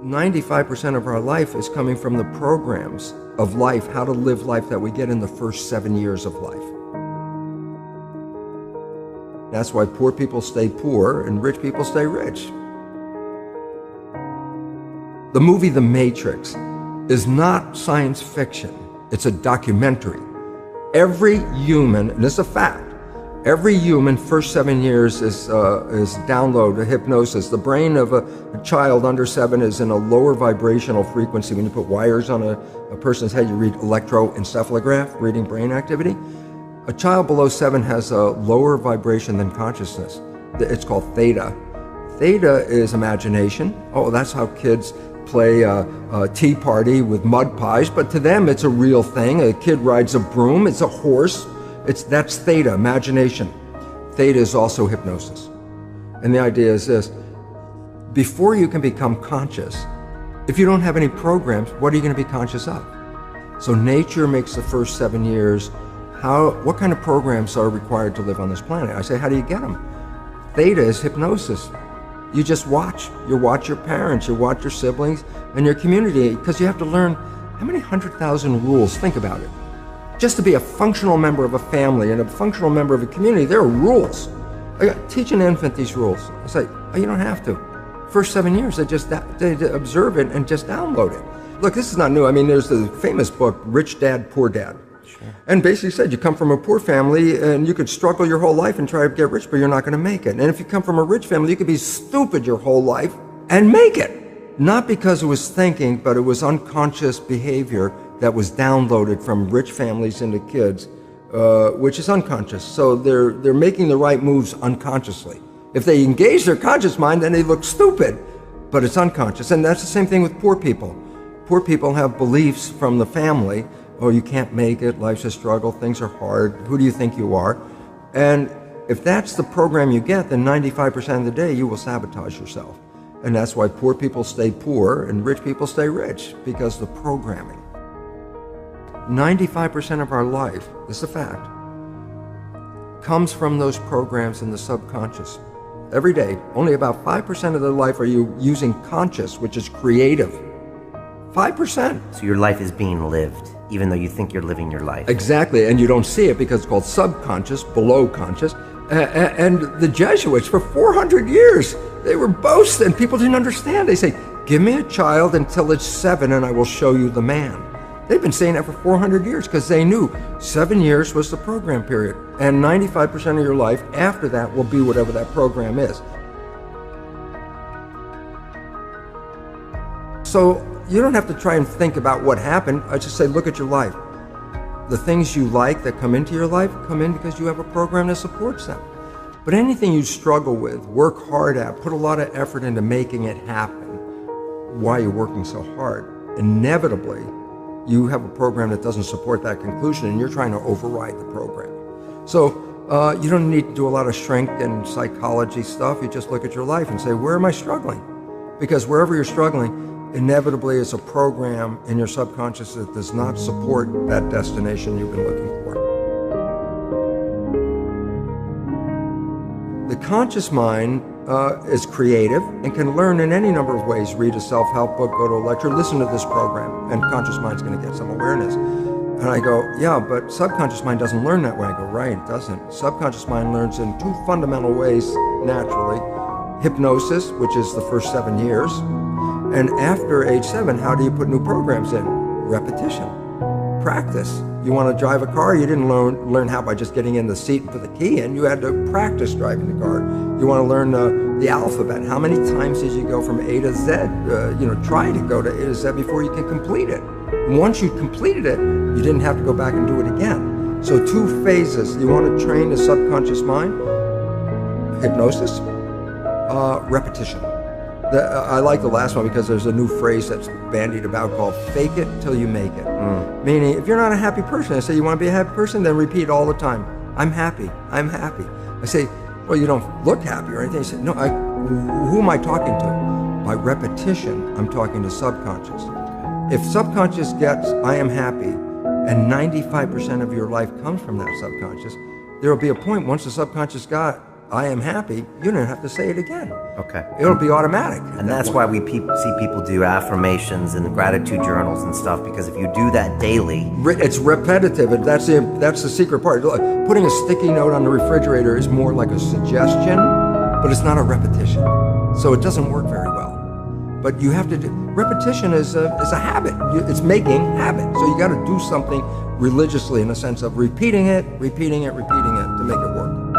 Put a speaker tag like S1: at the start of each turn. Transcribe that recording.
S1: 95% of our life is coming from the programs of life, how to live life that we get in the first 7 years of life. That's why poor people stay poor and rich people stay rich. The movie The Matrix is not science fiction, it's a documentary. Every human, and it's a fact, every human first 7 years is download, hypnosis. The brain of a child under 7 is in a lower vibrational frequency. When you put wires on a person's head, you read electroencephalograph, reading brain activity. A child below 7 has a lower vibration than consciousness. It's called theta. Theta is imagination. Oh, that's how kids play a tea party with mud pies, but to them it's a real thing. A kid rides a broom, it's a horse. That's theta, imagination. Theta is also hypnosis. And the idea is this: before you can become conscious, if you don't have any programs, what are you going to be conscious of? So nature makes the first 7 years. What kind of programs are required to live on this planet? I say, how do you get them? Theta is hypnosis. You just watch. You watch your parents, you watch your siblings, and your community, because you have to learn how many 100,000 rules. Think about it. Just to be a functional member of a family and a functional member of a community, there are rules. Teach an infant these rules. I say, oh, you don't have to. First 7 years, they observe it and just download it. Look, this is not new. I mean, there's the famous book, Rich Dad, Poor Dad. Sure. And basically said you come from a poor family and you could struggle your whole life and try to get rich, but you're not going to make it. And if you come from a rich family, you could be stupid your whole life and make it. Not because it was thinking, but it was unconscious behavior that was downloaded from rich families into kids, which is unconscious. So they're making the right moves unconsciously. If they engage their conscious mind, then they look stupid, but it's unconscious. And that's the same thing with poor people. Poor people have beliefs from the family. Oh, you can't make it, life's a struggle, things are hard, who do you think you are? And if that's the program you get, then 95% of the day you will sabotage yourself. And that's why poor people stay poor and rich people stay rich, because the programming. 95% of our life, this is a fact, comes from those programs in the subconscious. Every day, only about 5% of their life are you using conscious, which is creative. 5%.
S2: So your life is being lived, even though you think you're living your life.
S1: Exactly, and you don't see it because it's called subconscious, below conscious. And the Jesuits, for 400 years, they were boasting. People didn't understand. They say, give me a child until it's 7 and I will show you the man. They've been saying that for 400 years because they knew 7 years was the program period. And 95% of your life after that will be whatever that program is. So you don't have to try and think about what happened. I just say, look at your life. The things you like that come into your life come in because you have a program that supports them. But anything you struggle with, work hard at, put a lot of effort into making it happen, why you're working so hard, inevitably you have a program that doesn't support that conclusion and you're trying to override the program. So you don't need to do a lot of strength and psychology stuff. You just look at your life and say, where am I struggling? Because wherever you're struggling, inevitably is a program in your subconscious that does not support that destination you've been looking for. The conscious mind is creative and can learn in any number of ways. Read a self-help book, go to a lecture, listen to this program, and conscious mind's going to get some awareness. And I go, yeah, but subconscious mind doesn't learn that way. I go, right, it doesn't. Subconscious mind learns in 2 fundamental ways naturally. Hypnosis, which is the first 7 years. And after age 7, how do you put new programs in? Repetition. Practice. You want to drive a car, you didn't learn how by just getting in the seat and put the key in. You had to practice driving the car. You want to learn the alphabet. How many times did you go from A to Z? Try to go to A to Z before you can complete it. And once you completed it, you didn't have to go back and do it again. So 2 phases. You want to train the subconscious mind. Hypnosis. Repetition. I like the last one because there's a new phrase that's bandied about called fake it till you make it. Meaning, if you're not a happy person, I say, you want to be a happy person? Then repeat all the time, I'm happy, I'm happy. I say, well, you don't look happy or anything. I say, no, who am I talking to? By repetition, I'm talking to subconscious. If subconscious gets, I am happy, and 95% of your life comes from that subconscious, there will be a point once the subconscious got, I am happy, you don't have to say it again.
S2: Okay.
S1: It'll be automatic.
S2: And that's why we see people do affirmations and gratitude journals and stuff, because if you do that daily...
S1: It's repetitive, and that's the secret part. Putting a sticky note on the refrigerator is more like a suggestion, but it's not a repetition. So it doesn't work very well. But you have to do... Repetition is a habit. It's making habit. So you got to do something religiously in the sense of repeating it to make it work.